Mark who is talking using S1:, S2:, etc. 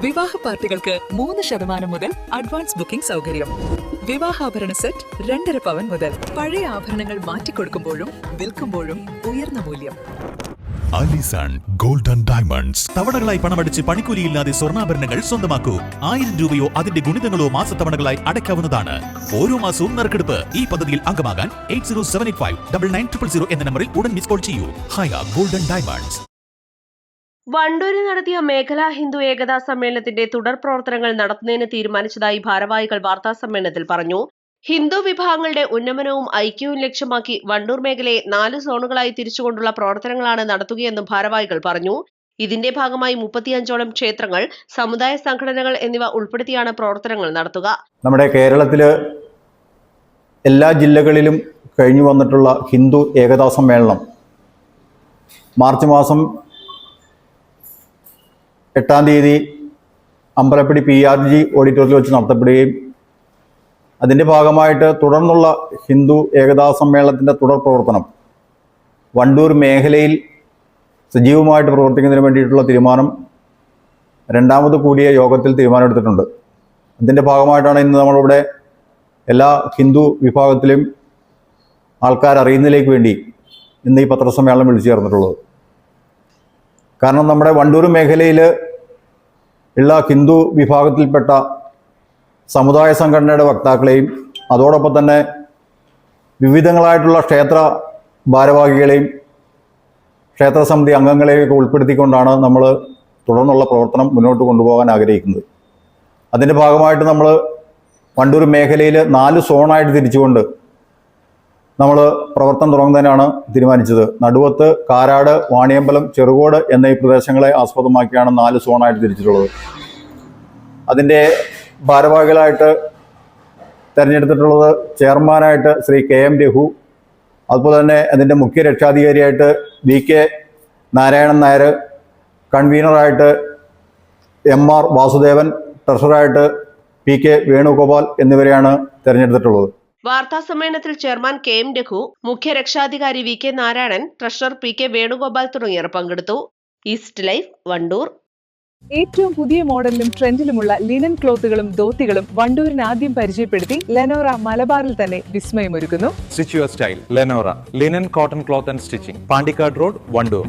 S1: വിവാഹ പാർട്ടികൾക്ക് 3% മുതൽ അഡ്വാൻസ് ബുക്കിംഗ് സൗകര്യം. വിവാഹാഭരണ സെറ്റ് 2.5 പവൻ മുതൽ. പഴയ ആഭരണങ്ങൾ മാറ്റിക്കൊടുക്കുമ്പോഴും വിൽക്കുമ്പോഴും ഉയർന്ന മൂല്യം.
S2: Alison golden diamonds. തവണകളായി പണമടിച്ച് പണിക്കൂലിയില്ലാതെ സ്വർണ്ണാഭരണങ്ങൾ സ്വന്തമാക്കൂ. 1000 രൂപയോ അതിന്റെ ഗുണിതങ്ങളോ മാസത്തവണകളായി അടയ്ക്കാവുന്നതാണ്. ഓരോ മാസവും നറുക്കെടുപ്പ്. ഈ പദ്ധതിയിൽ അംഗമാകാൻ 8078599900 എന്ന നമ്പറിൽ ഉടൻ മിസ് കോൾ ചെയ്യൂ. ഹയ ഗോൾഡൻ ഡയമണ്ട്സ്.
S3: വണ്ടൂരിൽ നടത്തിയ മേഖലാ ഹിന്ദു ഏകതാ സമ്മേളനത്തിന്റെ തുടർ പ്രവർത്തനങ്ങൾ നടത്തുന്നതിന് തീരുമാനിച്ചതായി ഭാരവാഹികൾ വാർത്താസമ്മേളനത്തിൽ പറഞ്ഞു. ഹിന്ദു വിഭാഗങ്ങളുടെ ഉന്നമനവും ഐക്യവും ലക്ഷ്യമാക്കി വണ്ടൂർ മേഖലയെ 4 സോണുകളായി തിരിച്ചുകൊണ്ടുള്ള പ്രവർത്തനങ്ങളാണ് നടത്തുകയെന്നും ഭാരവാഹികൾ പറഞ്ഞു. ഇതിന്റെ ഭാഗമായി 35ഓളം ക്ഷേത്രങ്ങൾ, സമുദായ സംഘടനകൾ എന്നിവ ഉൾപ്പെടുത്തിയാണ് പ്രവർത്തനങ്ങൾ നടത്തുക.
S4: നമ്മുടെ കേരളത്തില് എല്ലാ ജില്ലകളിലും കഴിഞ്ഞു വന്നിട്ടുള്ള ഹിന്ദു ഏകതാ സമ്മേളനം മാർച്ച് മാസം 8-ാം തീയതി അമ്പലപ്പടി PRG ഓഡിറ്റോറിയത്തിൽ വെച്ച് നടത്തപ്പെടുകയും അതിൻ്റെ ഭാഗമായിട്ട് തുടർന്നുള്ള ഹിന്ദു ഏകതാ സമ്മേളനത്തിൻ്റെ തുടർ പ്രവർത്തനം വണ്ടൂർ മേഖലയിൽ സജീവമായിട്ട് പ്രവർത്തിക്കുന്നതിന് വേണ്ടിയിട്ടുള്ള തീരുമാനം രണ്ടാമത് കൂടിയ യോഗത്തിൽ തീരുമാനമെടുത്തിട്ടുണ്ട്. അതിൻ്റെ ഭാഗമായിട്ടാണ് ഇന്ന് നമ്മളിവിടെ എല്ലാ ഹിന്ദു വിഭാഗത്തിലും ആൾക്കാരറിയുന്നതിലേക്ക് വേണ്ടി ഇന്ന് ഈ പത്രസമ്മേളനം വിളിച്ചു ചേർന്നിട്ടുള്ളത്. കാരണം നമ്മുടെ വണ്ടൂർ മേഖലയിൽ ഉള്ള ഹിന്ദു വിഭാഗത്തിൽപ്പെട്ട സമുദായ സംഘടനയുടെ വക്താക്കളെയും അതോടൊപ്പം തന്നെ വിവിധങ്ങളായിട്ടുള്ള ക്ഷേത്ര ഭാരവാഹികളെയും ക്ഷേത്രസമിതി അംഗങ്ങളെയൊക്കെ ഉൾപ്പെടുത്തിക്കൊണ്ടാണ് നമ്മൾ തുടർന്നുള്ള പ്രവർത്തനം മുന്നോട്ട് കൊണ്ടുപോകാൻ ആഗ്രഹിക്കുന്നത്. അതിൻ്റെ ഭാഗമായിട്ട് നമ്മൾ വണ്ടൂർ മേഖലയിൽ 4 സോണായിട്ട് തിരിച്ചുകൊണ്ട് നമ്മൾ പ്രവർത്തനം തുടങ്ങുന്നതിനാണ് തീരുമാനിച്ചത്. നടുവത്ത്, കാരാട്, വാണിയമ്പലം, ചെറുകോട് എന്നീ പ്രദേശങ്ങളെ ആസ്പദമാക്കിയാണ് 4 സോണായിട്ട് തിരിച്ചിട്ടുള്ളത്. അതിൻ്റെ ഭാരവാഹികളായിട്ട് തിരഞ്ഞെടുത്തിട്ടുള്ളത് ചെയർമാനായിട്ട് ശ്രീ KM രഘു, അതുപോലെ തന്നെ അതിൻ്റെ മുഖ്യ രക്ഷാധികാരിയായിട്ട് VK Narayanan Nair, കൺവീനറായിട്ട് MR Vasudevan, ട്രഷററായിട്ട് PK Venugopal എന്നിവരെയാണ് തിരഞ്ഞെടുത്തിട്ടുള്ളത്.
S3: വാർത്താസമ്മേളനത്തിൽ ചെയർമാൻ KM രഘു, മുഖ്യ രക്ഷാധികാരി VK Narayanan, treasurer PK Venugopal തുടങ്ങിയവർ പങ്കെടുത്തു. East live, Wandoor.
S1: ഏറ്റവും പുതിയ മോഡലിലും ട്രെൻഡിലുമുള്ള ലിനൻ ക്ലോത്തുകളും ധോത്തികളും വണ്ടൂരിന് ആദ്യം പരിചയപ്പെടുത്തി ലെനോറ മലബാറിൽ തന്നെ വിസ്മയമൊരുക്കുന്നു.
S5: Stitch your style Lenora linen cotton cloth and stitching, Pandikkad road, Wandoor.